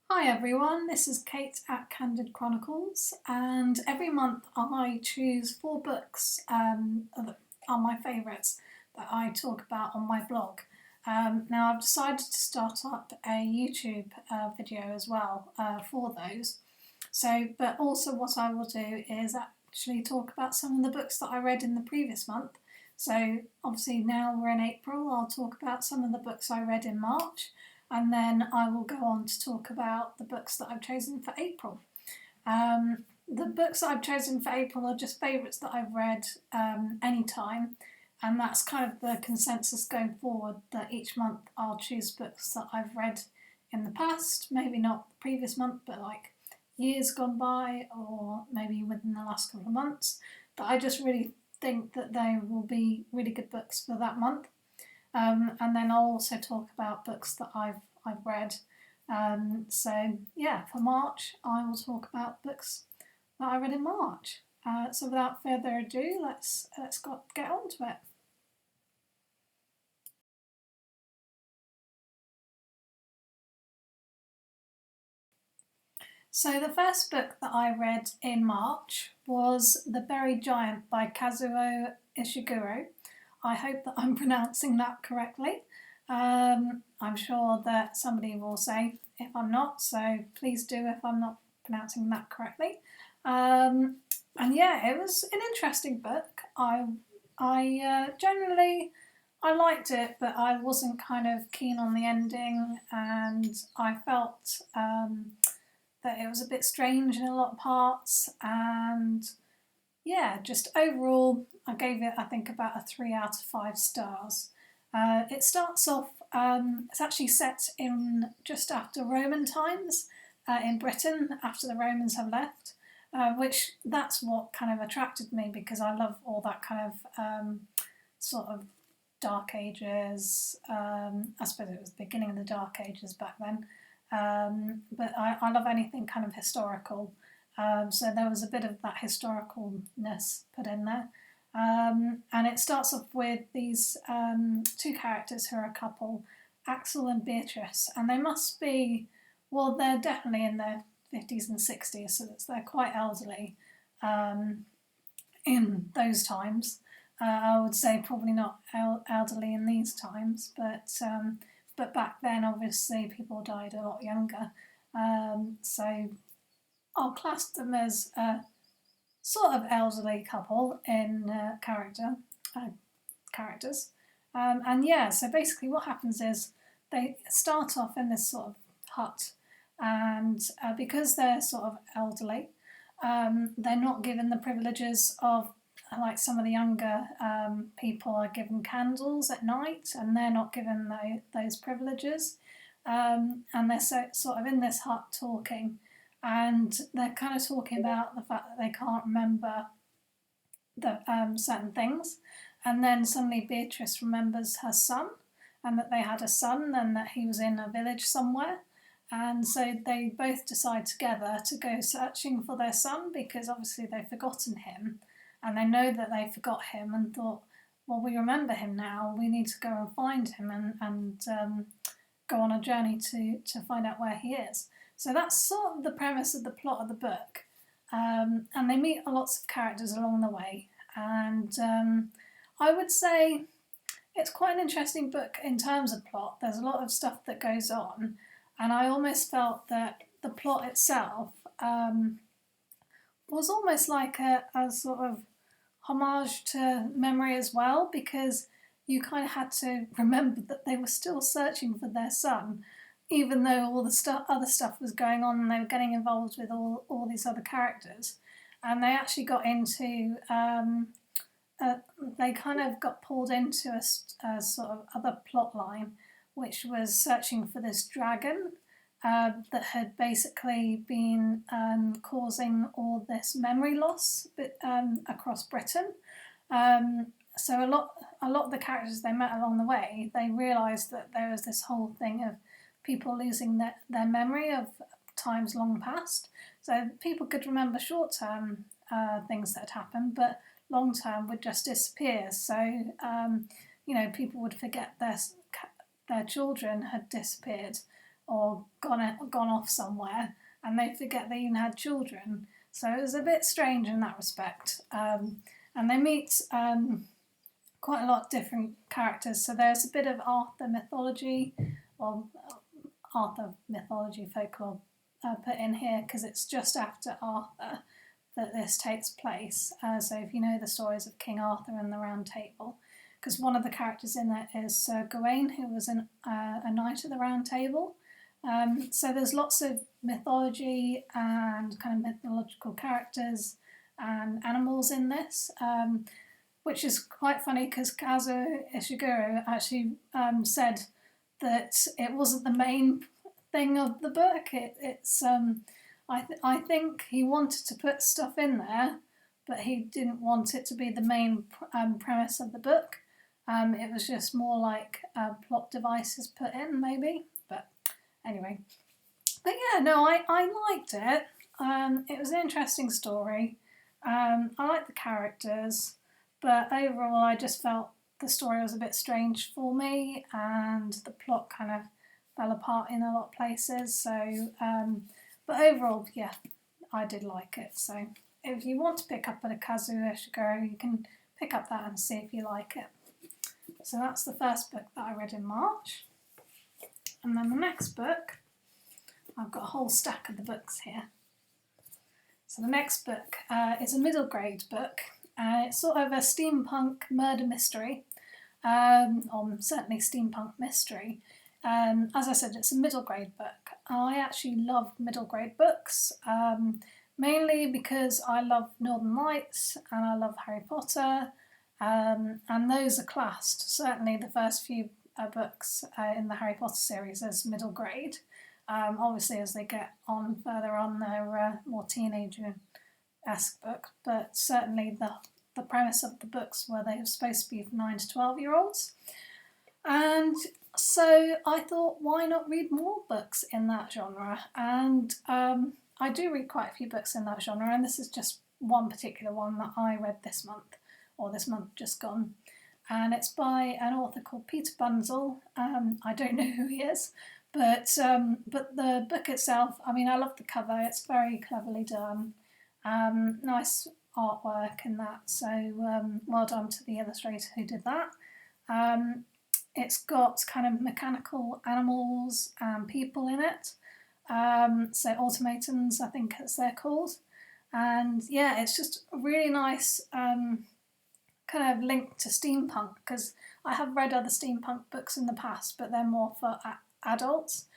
Hi everyone, this is Kate at Candid Chronicles, and every month I choose four books that are my favourites that I talk about on my blog. Now I've decided to start up a YouTube video as well for those. But also what I will do is actually talk about some of the books that I read in the previous month. So obviously now we're in April, I'll talk about some of the books I read in March, and then I will go on to talk about the books that I've chosen for April. The books that I've chosen for April are just favourites that I've read anytime, and that's kind of the consensus going forward, that each month I'll choose books that I've read in the past, maybe not the previous month, but like years gone by, or maybe within the last couple of months, that I just really think that they will be really good books for that month. And then I'll also talk about books that I've read. For March I will talk about books that I read in March. So without further ado, let's get on to it. So the first book that I read in March was The Buried Giant by Kazuo Ishiguro. I hope that I'm pronouncing that correctly. I'm sure that somebody will say if I'm not, so please do if I'm not pronouncing that correctly. It was an interesting book. I generally I liked it, but I wasn't kind of keen on the ending, and I felt that it was a bit strange in a lot of parts, and just overall, I gave it, I think, about a 3 out of 5 stars. It starts off, it's actually set in just after Roman times in Britain, after the Romans have left, which that's what kind of attracted me, because I love all that kind of sort of Dark Ages. I suppose it was the beginning of the Dark Ages back then. But I love anything kind of historical. So there was a bit of that historicalness put in there. And it starts off with these two characters who are a couple, Axel and Beatrice, and they must be, well, they're definitely in their 50s and 60s, so they're quite elderly in those times. I would say probably not elderly in these times, but back then, obviously, people died a lot younger. So I'll class them as a sort of elderly couple in characters. So basically what happens is they start off in this sort of hut, and because they're sort of elderly, they're not given the privileges of, like, some of the younger people are given candles at night, and they're not given those privileges. And they're sort of in this hut talking, and they're kind of talking about the fact that they can't remember certain things. And then suddenly Beatrice remembers her son, and that they had a son, and that he was in a village somewhere. And so they both decide together to go searching for their son, because obviously they've forgotten him, and they know that they forgot him, and thought, well, we remember him now, we need to go and find him, and go on a journey to find out where he is. So that's sort of the premise of the plot of the book. And they meet lots of characters along the way. And I would say it's quite an interesting book in terms of plot. There's a lot of stuff that goes on. And I almost felt that the plot itself was almost like a sort of homage to memory as well, because you kind of had to remember that they were still searching for their son, even though all the other stuff was going on, and they were getting involved with all these other characters. And they actually got into, they kind of got pulled into a sort of other plot line, which was searching for this dragon that had basically been causing all this memory loss across Britain. So a lot of the characters they met along the way, they realised that there was this whole thing of people losing their memory of times long past. So people could remember short-term things that had happened, but long-term would just disappear. So people would forget their children had disappeared, or gone off somewhere, and they forget they even had children. So it was a bit strange in that respect. And they meet quite a lot of different characters. So there's a bit of Arthur mythology, or Arthur mythology folklore put in here, because it's just after Arthur that this takes place. So if you know the stories of King Arthur and the Round Table, because one of the characters in it is Sir Gawain, who was a knight of the Round Table. So there's lots of mythology and kind of mythological characters and animals in this, which is quite funny because Kazuo Ishiguro actually said that it wasn't the main thing of the book. I think he wanted to put stuff in there, but he didn't want it to be the main premise of the book. It was just more like plot devices put in, maybe. But anyway, but yeah, no, I liked it. It was an interesting story. I liked the characters, but overall I just felt the story was a bit strange for me, and the plot kind of fell apart in a lot of places. So, but overall, yeah, I did like it. So if you want to pick up a Kazuo Ishiguro, you can pick up that and see if you like it. So that's the first book that I read in March. And then the next book, I've got a whole stack of the books here. So the next book is a middle grade book. It's sort of a steampunk murder mystery, or certainly steampunk mystery. As I said, it's a middle grade book. I actually love middle grade books, mainly because I love Northern Lights and I love Harry Potter, and those are classed, certainly the first few books in the Harry Potter series, as middle grade. Obviously as they get on further on, they're more teenager-esque book, but certainly the premise of the books were they were supposed to be for 9 to 12-year-olds. And so I thought, why not read more books in that genre? And I do read quite a few books in that genre, and this is just one particular one that I read this month, or this month just gone. And it's by an author called Peter Bunzl. I don't know who he is, but the book itself, I mean, I love the cover. It's very cleverly done. Nice artwork and that, so well done to the illustrator who did that. It's got kind of mechanical animals and people in it, so Ultimatums, I think as they're called. And yeah, it's just a really nice kind of link to steampunk, because I have read other steampunk books in the past, but they're more for adults.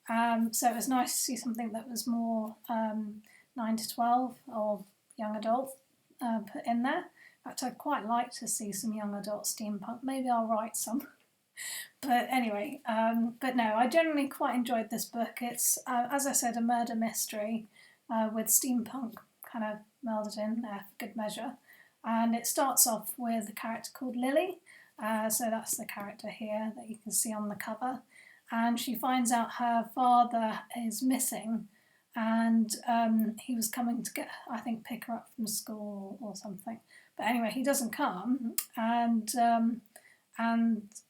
So it was nice to see something that was more 9 to 12 or young adult put in there. In fact, I'd quite like to see some young adult steampunk. Maybe I'll write some. But anyway, but no, I generally quite enjoyed this book. It's, as I said, a murder mystery with steampunk kind of melded in there for good measure. And it starts off with a character called Lily. So that's the character here that you can see on the cover. And she finds out her father is missing, and he was coming to get, I think, pick her up from school or something. But anyway, he doesn't come, and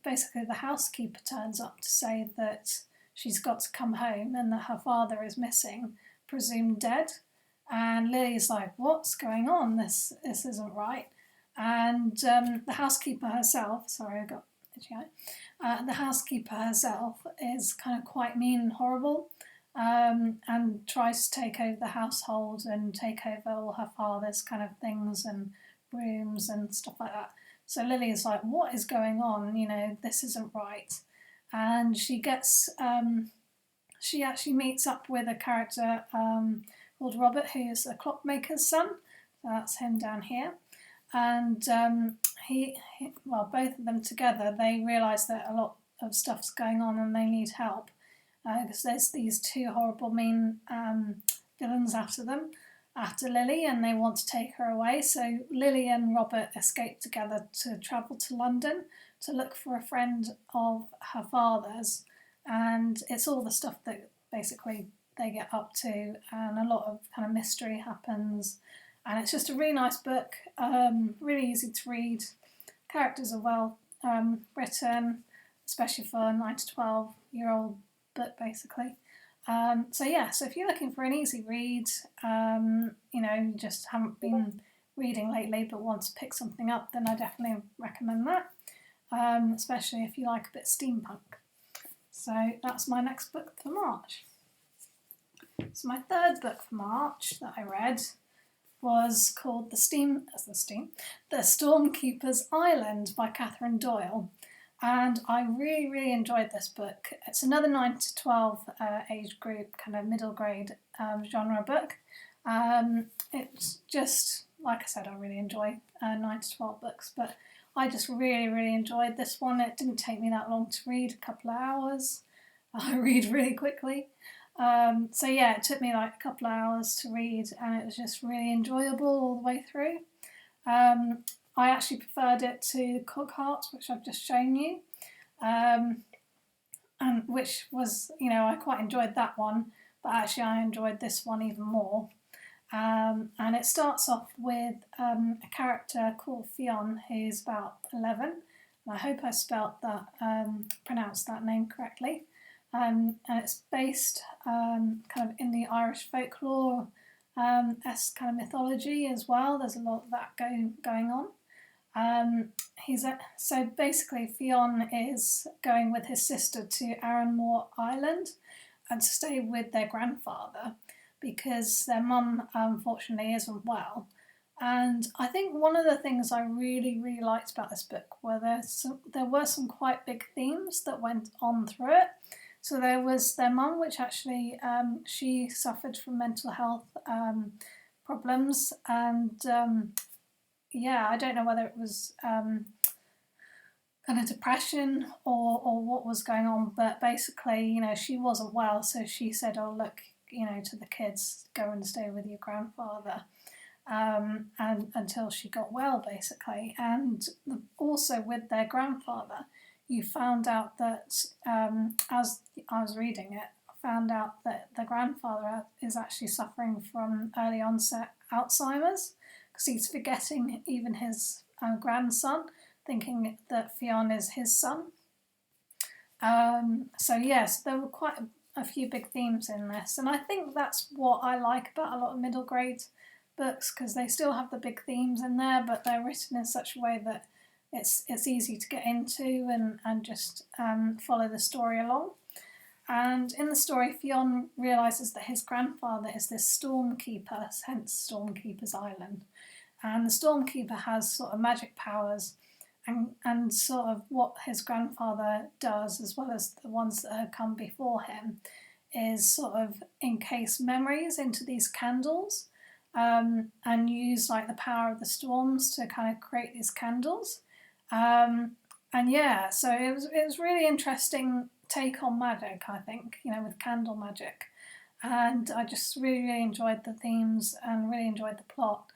basically the housekeeper turns up to say that she's got to come home and that her father is missing, presumed dead. And Lily's like, what's going on? This isn't right. And the housekeeper herself, sorry, I got itchy eye. The housekeeper herself is kind of quite mean and horrible, and tries to take over the household and take over all her father's kind of things and rooms and stuff like that. So Lily is like, what is going on? You know, this isn't right. And she gets, she actually meets up with a character called Robert, who's a clockmaker's son. So that's him down here. And well, both of them together, they realise that a lot of stuff's going on and they need help, because there's these two horrible mean villains after them, after Lily, and they want to take her away. So Lily and Robert escape together to travel to London to look for a friend of her father's, and it's all the stuff that basically they get up to, and a lot of kind of mystery happens. And it's just a really nice book, really easy to read. Characters are well written, especially for a 9 to 12-year-old book, basically. So if you're looking for an easy read, you just haven't been reading lately but want to pick something up, then I definitely recommend that, especially if you like a bit of steampunk. So that's my next book for March. So my third book for March that I read was called The Stormkeeper's Island by Catherine Doyle. And I really, really enjoyed this book. It's another 9 to 12 age group, kind of middle grade genre book. It's just, like I said, I really enjoy 9 to 12 books, but I just really, really enjoyed this one. It didn't take me that long to read, a couple of hours. I read really quickly. It took me like a couple of hours to read, and it was just really enjoyable all the way through. I actually preferred it to Cogheart, which I've just shown you, and which was, I quite enjoyed that one, but actually I enjoyed this one even more. And it starts off with a character called Fionn, who's about 11, and I hope I pronounced that name correctly. And it's based kind of in the Irish folklore kind of mythology as well. There's a lot of that going on. So basically Fionn is going with his sister to Arranmore Island and to stay with their grandfather because their mum unfortunately isn't well. And I think one of the things I really, really liked about this book were there were some quite big themes that went on through it. So there was their mum, which actually she suffered from mental health problems, and I don't know whether it was kind of depression or what was going on, but basically, she wasn't well, so she said, "Oh, look, to the kids, go and stay with your grandfather." And until she got well, basically, and also with their grandfather, you found out that as I was reading it, I found out that the grandfather is actually suffering from early onset Alzheimer's because he's forgetting even his grandson, thinking that Fionn is his son. There were quite a few big themes in this, and I think that's what I like about a lot of middle grade books, because they still have the big themes in there, but they're written in such a way that it's easy to get into and just follow the story along. And in the story, Fionn realises that his grandfather is this stormkeeper, hence Stormkeeper's Island. And the stormkeeper has sort of magic powers, and sort of what his grandfather does, as well as the ones that have come before him, is sort of encase memories into these candles, and use like the power of the storms to kind of create these candles. So it was really interesting take on magic, I think, with candle magic. And I just really, really enjoyed the themes and really enjoyed the plot.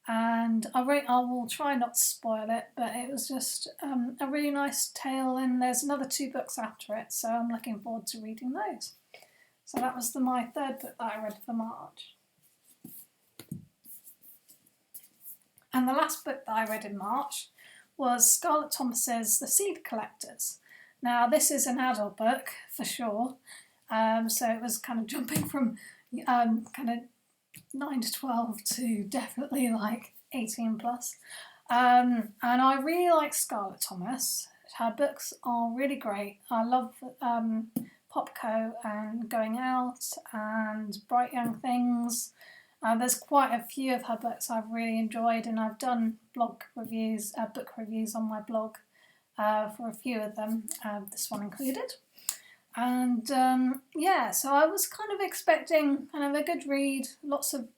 And I will try not to spoil it, but it was just a really nice tale, and there's another 2 books after it, so I'm looking forward to reading those. So that was my third book that I read for March. And the last book that I read in March was Scarlett Thomas's The Seed Collectors. Now, this is an adult book, for sure, so it was kind of jumping from kind of 9 to 12 to definitely like 18 plus. And I really like Scarlett Thomas. Her books are really great. I love Popco and Going Out and Bright Young Things. There's quite a few of her books I've really enjoyed, and I've done book reviews on my blog for a few of them, this one included. And so I was kind of expecting kind of a good read, lots of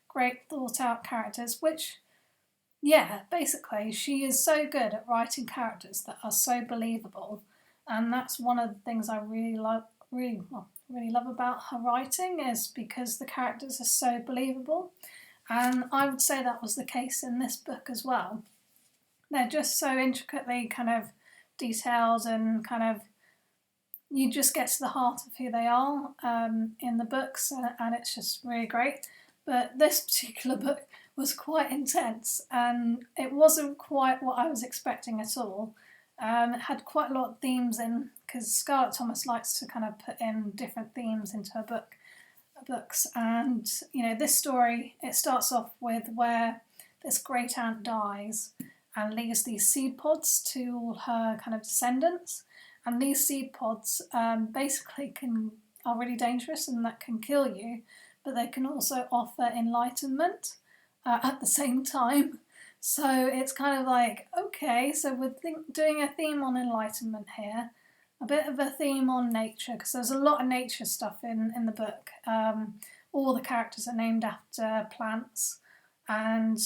great thought out characters, which, basically she is so good at writing characters that are so believable, and that's one of the things I really love about her writing, is because the characters are so believable. And I would say that was the case in this book as well. They're just so intricately kind of detailed, and kind of you just get to the heart of who they are in the books, and it's just really great. But this particular book was quite intense, and it wasn't quite what I was expecting at all. It had quite a lot of themes in, because Scarlett Thomas likes to kind of put in different themes into her books. And this story, it starts off with where this great aunt dies and leaves these seed pods to all her kind of descendants. And these seed pods basically are really dangerous and that can kill you, but they can also offer enlightenment at the same time. So it's kind of like, okay, so we're doing a theme on enlightenment here, a bit of a theme on nature, because there's a lot of nature stuff in the book. All the characters are named after plants, and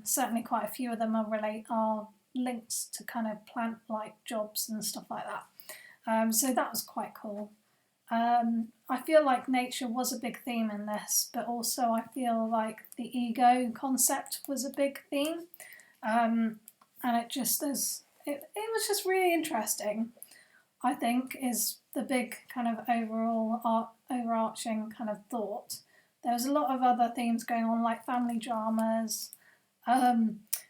certainly quite a few of them are linked to kind of plant-like jobs and stuff like that. So that was quite cool. I feel like nature was a big theme in this, but also I feel like the ego concept was a big theme, and it was just really interesting. I think is the big kind of overarching kind of thought. There was a lot of other themes going on, like family dramas,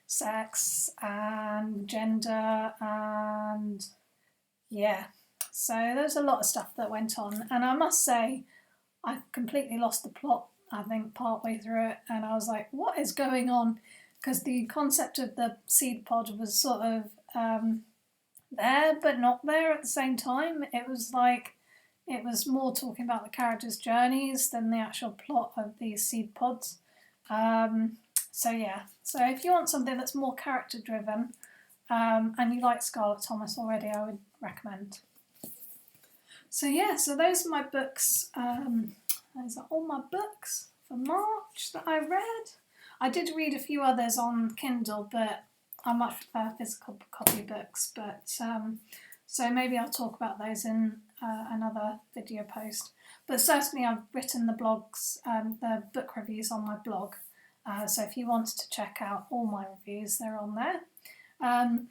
sex and gender, and yeah. So there's a lot of stuff that went on, and I must say, I completely lost the plot, I think, partway through it, and I was like, what is going on? Because the concept of the seed pod was sort of there, but not there at the same time. It was more talking about the characters' journeys than the actual plot of these seed pods. So if you want something that's more character driven, and you like Scarlett Thomas already, I would recommend. So those are my books. Those are all my books for March that I read. I did read a few others on Kindle, but I much prefer physical copy books. But so maybe I'll talk about those in another video post. But certainly I've written the blogs, the book reviews on my blog. So if you wanted to check out all my reviews, they're on there.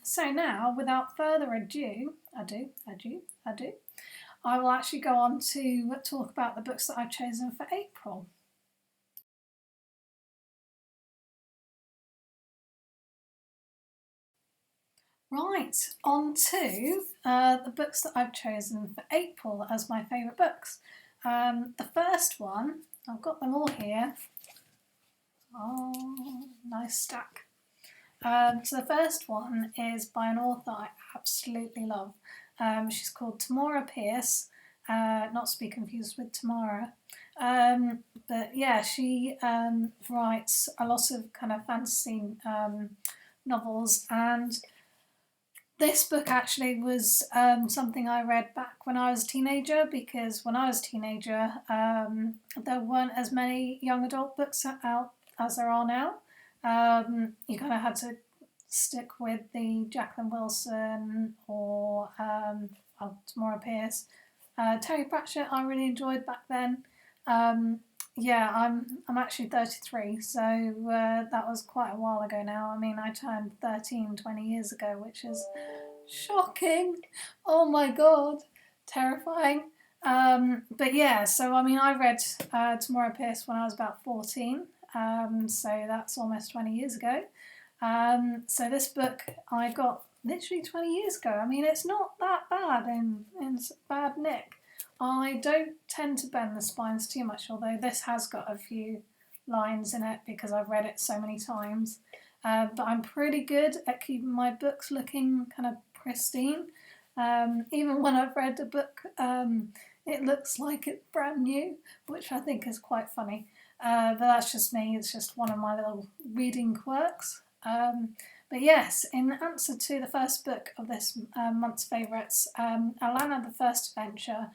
So now, without further ado, I will actually go on to talk about the books that I've chosen for April. Right, on to the books that I've chosen for April as my favourite books. The first one, I've got them all here. Oh, nice stack. So the first one is by an author I absolutely love. She's called Tamora Pierce, not to be confused with Tamara. But yeah, she writes a lot of kind of fantasy novels, and this book actually was something I read back when I was a teenager, because when I was a teenager there weren't as many young adult books out as there are now. You kind of had to stick with the Jacqueline Wilson or Tamora Pierce. Terry Pratchett I really enjoyed back then. I'm actually 33, so that was quite a while ago now. I mean, I turned 13 20 years ago, which is shocking. Oh my god, terrifying. But yeah, so I mean, I read Tamora Pierce when I was about 14, so that's almost 20 years ago. So this book I got literally 20 years ago. I mean, it's not that bad in bad nick. I don't tend to bend the spines too much, although this has got a few lines in it because I've read it so many times. But I'm pretty good at keeping my books looking kind of pristine. Even when I've read a book, it looks like it's brand new, which I think is quite funny. But that's just me. It's just one of my little reading quirks. But yes, in answer to the first book of this month's favourites, Alanna the First Adventure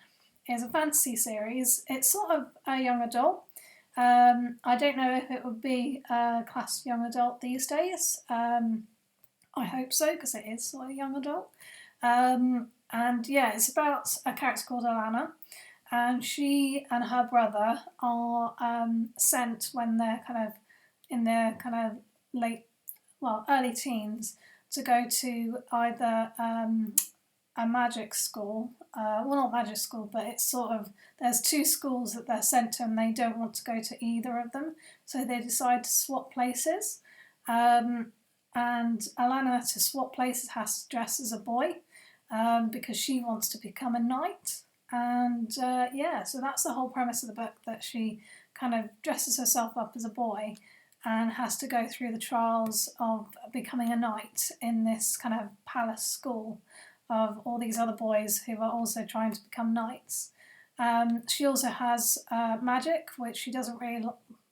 is a fantasy series. It's sort of a young adult. I don't know if it would be classed young adult these days. I hope so, because it is sort of young adult. And yeah, it's about a character called Alanna, and she and her brother are sent when they're kind of in their kind of early teens to go to either a magic school, not magic school, but it's sort of, there's two schools that they're sent to and they don't want to go to either of them, so they decide to swap places. and Alanna, to swap places, has to dress as a boy because she wants to become a knight. And so that's the whole premise of the book, that she kind of dresses herself up as a boy and has to go through the trials of becoming a knight in this kind of palace school of all these other boys who are also trying to become knights. She also has magic, which she doesn't really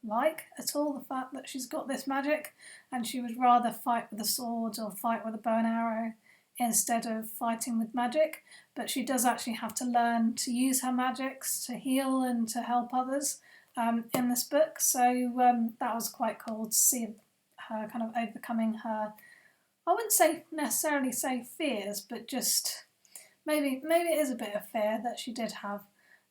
like at all, the fact that she's got this magic, and she would rather fight with a sword or fight with a bow and arrow instead of fighting with magic. But she does actually have to learn to use her magics to heal and to help others in this book. So that was quite cool to see her kind of overcoming her, I wouldn't necessarily say fears, but just maybe it is a bit of fear that she did have.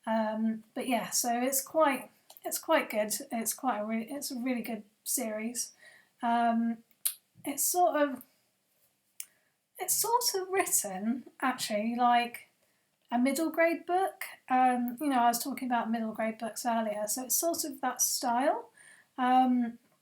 But yeah, so it's quite good. It's a really good series. It's sort of written actually like a middle grade book. I was talking about middle grade books earlier, so it's sort of that style.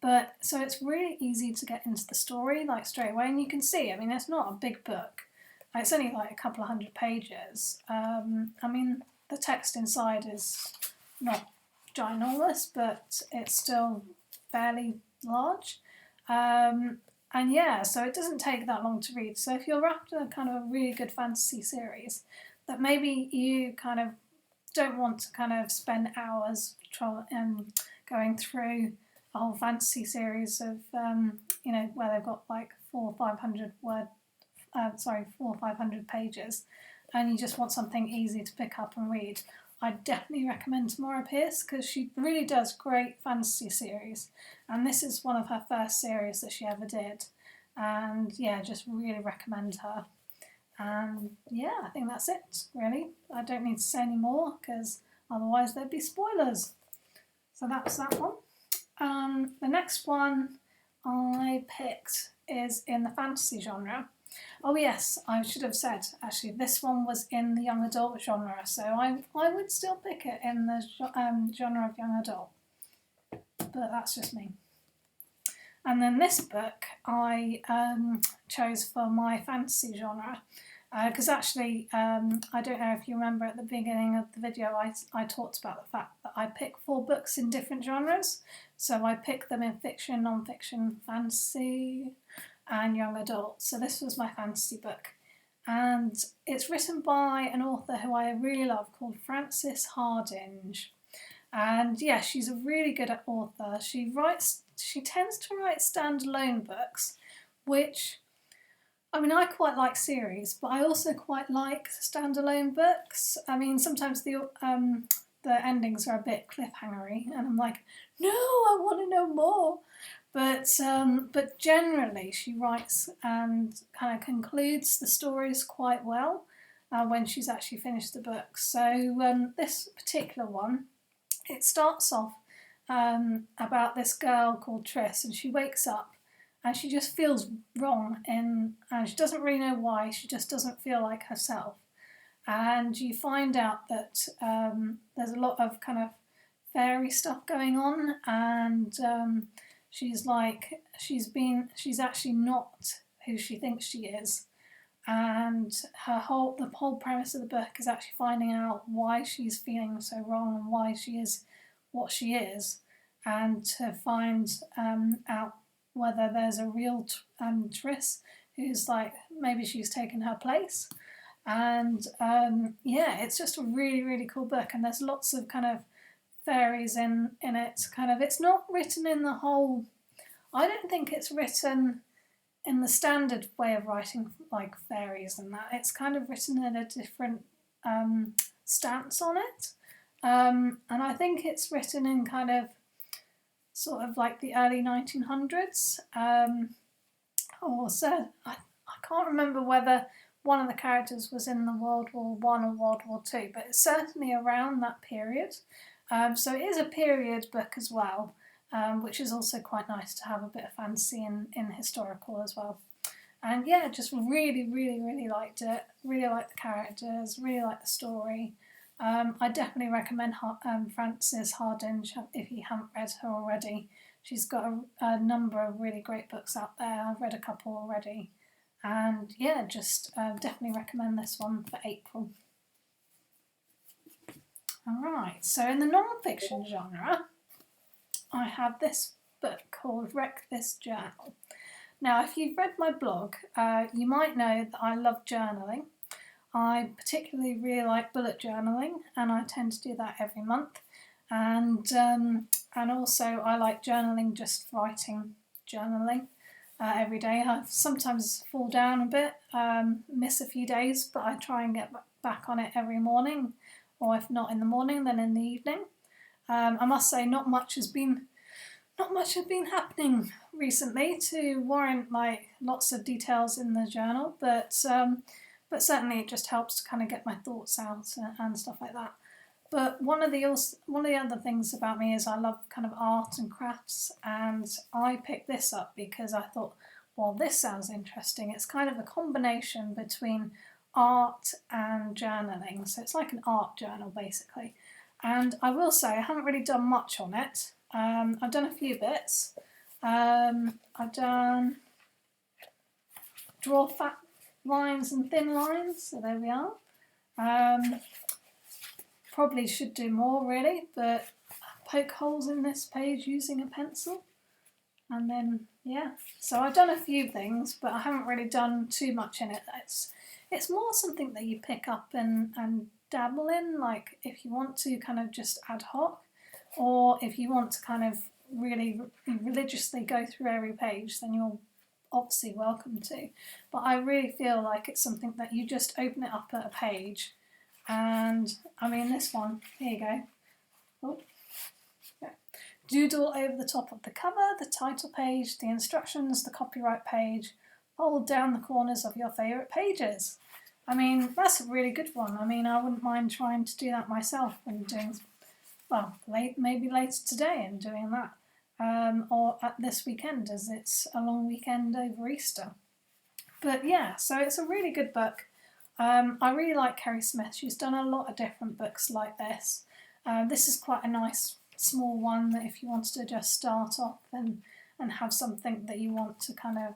But so it's really easy to get into the story like straight away, and you can see, it's not a big book. It's only like a couple of 100 pages. The text inside is not ginormous, but it's still fairly large. So it doesn't take that long to read. So if you're after kind of a really good fantasy series that maybe you kind of don't want to kind of spend hours going through a whole fantasy series of, where they've got like 400 or 500 pages, and you just want something easy to pick up and read, I definitely recommend Tamora Pierce, because she really does great fantasy series, and this is one of her first series that she ever did, and just really recommend her. And I think that's it, really. I don't need to say any more, because otherwise there'd be spoilers. So that's that one. The next one I picked is in the fantasy genre. Oh yes, I should have said, actually, this one was in the young adult genre, so I would still pick it in the genre of young adult, but that's just me. And then this book I chose for my fantasy genre, because actually, I don't know if you remember at the beginning of the video, I talked about the fact that I pick 4 books in different genres. So I picked them in fiction, non-fiction, fantasy, and young adult. So this was my fantasy book. And it's written by an author who I really love called Frances Hardinge. And she's a really good author. She tends to write standalone books, which, I quite like series, but I also quite like standalone books. Sometimes the endings are a bit cliffhangery, and I'm like, no, I want to know more. But generally, she writes and kind of concludes the stories quite well when she's actually finished the book. So this particular one, it starts off about this girl called Triss, and she wakes up and she just feels wrong, and she doesn't really know why. She just doesn't feel like herself. And you find out that there's a lot of kind of fairy stuff going on, and she's actually not who she thinks she is. And the whole premise of the book is actually finding out why she's feeling so wrong and why she is what she is, and to find out whether there's a real Triss who's like, maybe she's taken her place. And it's just a really, really cool book, and there's lots of kind of fairies in it. Kind of, it's not written in the whole, I don't think it's written in the standard way of writing like fairies and that. It's kind of written in a different stance on it. And I think it's written in kind of sort of like the early 1900s. I can't remember whether one of the characters was in the World War I or World War II, but it's certainly around that period. So it is a period book as well, which is also quite nice to have a bit of fantasy in historical as well. And just really, really, really liked it. Really liked the characters, really liked the story. I definitely recommend Frances Hardinge if you haven't read her already. She's got a number of really great books out there. I've read a couple already. And yeah, just definitely recommend this one for April. Alright, so in the non-fiction genre, I have this book called Wreck This Journal. Now, if you've read my blog, you might know that I love journaling. I particularly really like bullet journaling, and I tend to do that every month. And also I like journaling, just writing journaling every day. I sometimes fall down a bit, miss a few days, but I try and get back on it every morning, or if not in the morning, then in the evening. I must say, not much has been happening recently to warrant like lots of details in the journal, but certainly it just helps to kind of get my thoughts out and stuff like that. But one of the other things about me is I love kind of art and crafts, and I picked this up because I thought, well, this sounds interesting. It's kind of a combination between art and journaling, so it's like an art journal basically. And I will say I haven't really done much on it. I've done a few bits. I've done draw fat lines and thin lines, so there we are. Probably should do more really, but poke holes in this page using a pencil. And then, yeah, so I've done a few things, but I haven't really done too much in it. It's more something that you pick up and dabble in, like if you want to kind of just ad hoc, or if you want to kind of really religiously go through every page, then you're obviously welcome to. But I really feel like it's something that you just open it up at a page, and I mean this one, here you go. Oh, yeah. Doodle over the top of the cover, the title page, the instructions, the copyright page, fold down the corners of your favourite pages. I mean, that's a really good one. I mean, I wouldn't mind trying to do that myself and doing, well, maybe later today and doing that. Or at this weekend, as it's a long weekend over Easter. But yeah, so it's a really good book. I really like Keri Smith. She's done a lot of different books like this. This is quite a nice small one that if you wanted to just start off and have something that you want to kind of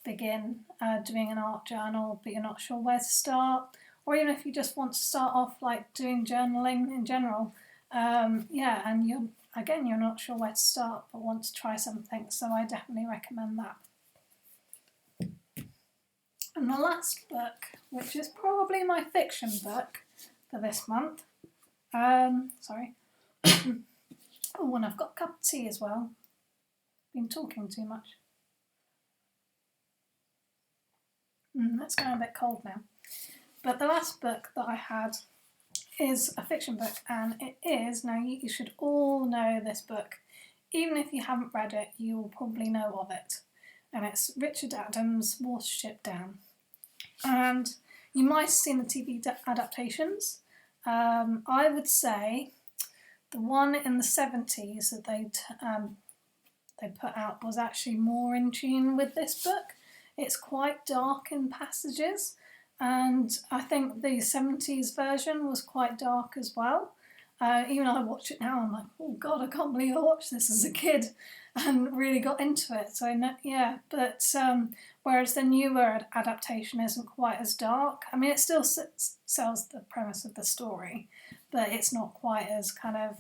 begin doing an art journal, but you're not sure where to start, or even if you just want to start off like doing journaling in general, yeah, and you're not sure where to start but want to try something, so I definitely recommend that. And the last book, which is probably my fiction book for this month, sorry, oh, and I've got a cup of tea as well, been talking too much. It's going a bit cold now. But the last book that I had is a fiction book, and it is, now you should all know this book. Even if you haven't read it, you will probably know of it. And it's Richard Adams' Watership Down. And you might have seen the TV adaptations. I would say the one in the 70s that they put out was actually more in tune with this book. It's quite dark in passages, and I think the 70s version was quite dark as well. Even I watch it now, I'm like, oh God, I can't believe I watched this as a kid and really got into it. So yeah, but whereas the newer adaptation isn't quite as dark. I mean, it still sells the premise of the story, but it's not quite as kind of,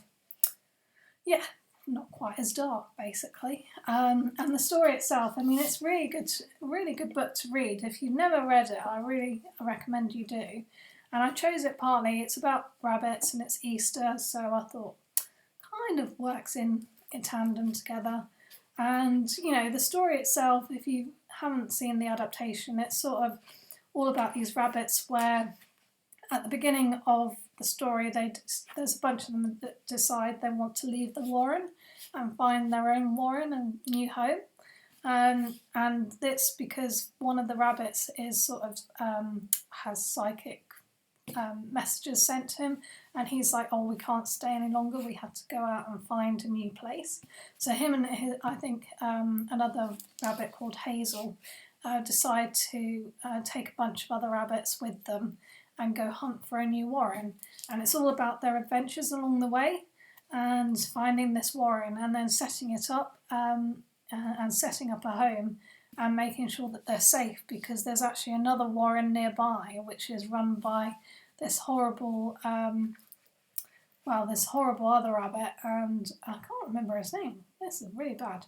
yeah, not quite as dark basically. And the story itself, I mean, it's really good book to read. If you've never read it, I really recommend you do. And I chose it partly, it's about rabbits and it's Easter, so I thought kind of works in tandem together. And you know, the story itself, if you haven't seen the adaptation, it's sort of all about these rabbits where at the beginning of the story there's a bunch of them that decide they want to leave the warren and find their own warren and new home. And it's because one of the rabbits is sort of has psychic messages sent to him, and he's like, oh, we can't stay any longer, we have to go out and find a new place. So him and I think another rabbit called Hazel decide to take a bunch of other rabbits with them and go hunt for a new warren, and it's all about their adventures along the way and finding this warren and then setting it up and setting up a home and making sure that they're safe, because there's actually another warren nearby which is run by this horrible this horrible other rabbit, and I can't remember his name. This is really bad.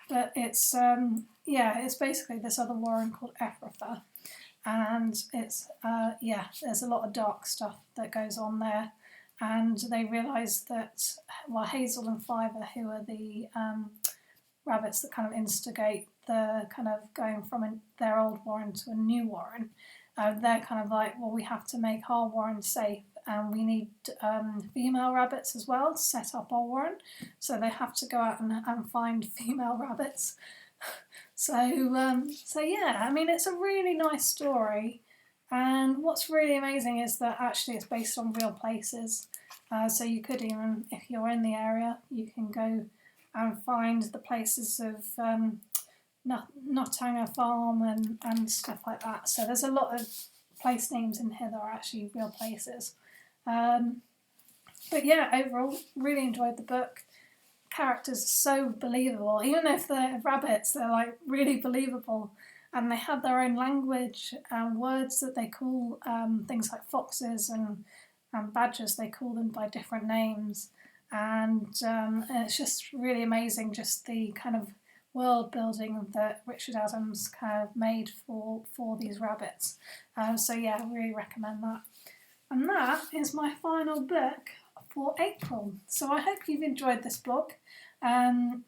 But it's it's basically this other warren called Ephrafa, and it's there's a lot of dark stuff that goes on there, and they realise that Hazel and Fiver, who are the rabbits that kind of instigate the kind of going from their old warren to a new warren, they're kind of like, well, we have to make our warren safe, and we need female rabbits as well to set up our warren, so they have to go out and find female rabbits. So yeah, I mean, it's a really nice story, and what's really amazing is that actually it's based on real places, so you could even, if you're in the area, you can go and find the places of Nottingham Farm and stuff like that. So there's a lot of place names in here that are actually real places. But yeah, overall, really enjoyed the book. Characters are so believable. Even if they're rabbits, they're like really believable. And they have their own language and words that they call things like foxes and badgers, they call them by different names. And it's just really amazing, just the kind of world building that Richard Adams kind of made for these rabbits. So yeah, I really recommend that. And that is my final book for April. So I hope you've enjoyed this blog.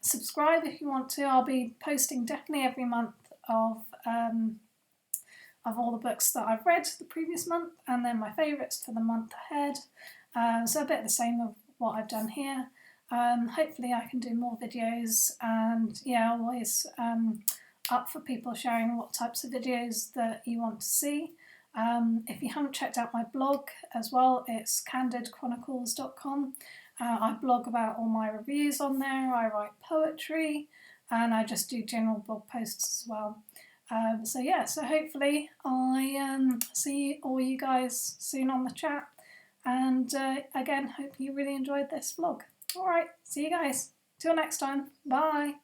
Subscribe if you want to. I'll be posting definitely every month of all the books that I've read the previous month, and then my favourites for the month ahead. So a bit the same of what I've done here. Hopefully I can do more videos, and yeah, always up for people sharing what types of videos that you want to see. If you haven't checked out my blog as well, it's candidchronicles.com. I blog about all my reviews on there, I write poetry, and I just do general blog posts as well. So yeah, so hopefully I see all you guys soon on the chat. And again, hope you really enjoyed this vlog. Alright, see you guys. Till next time. Bye.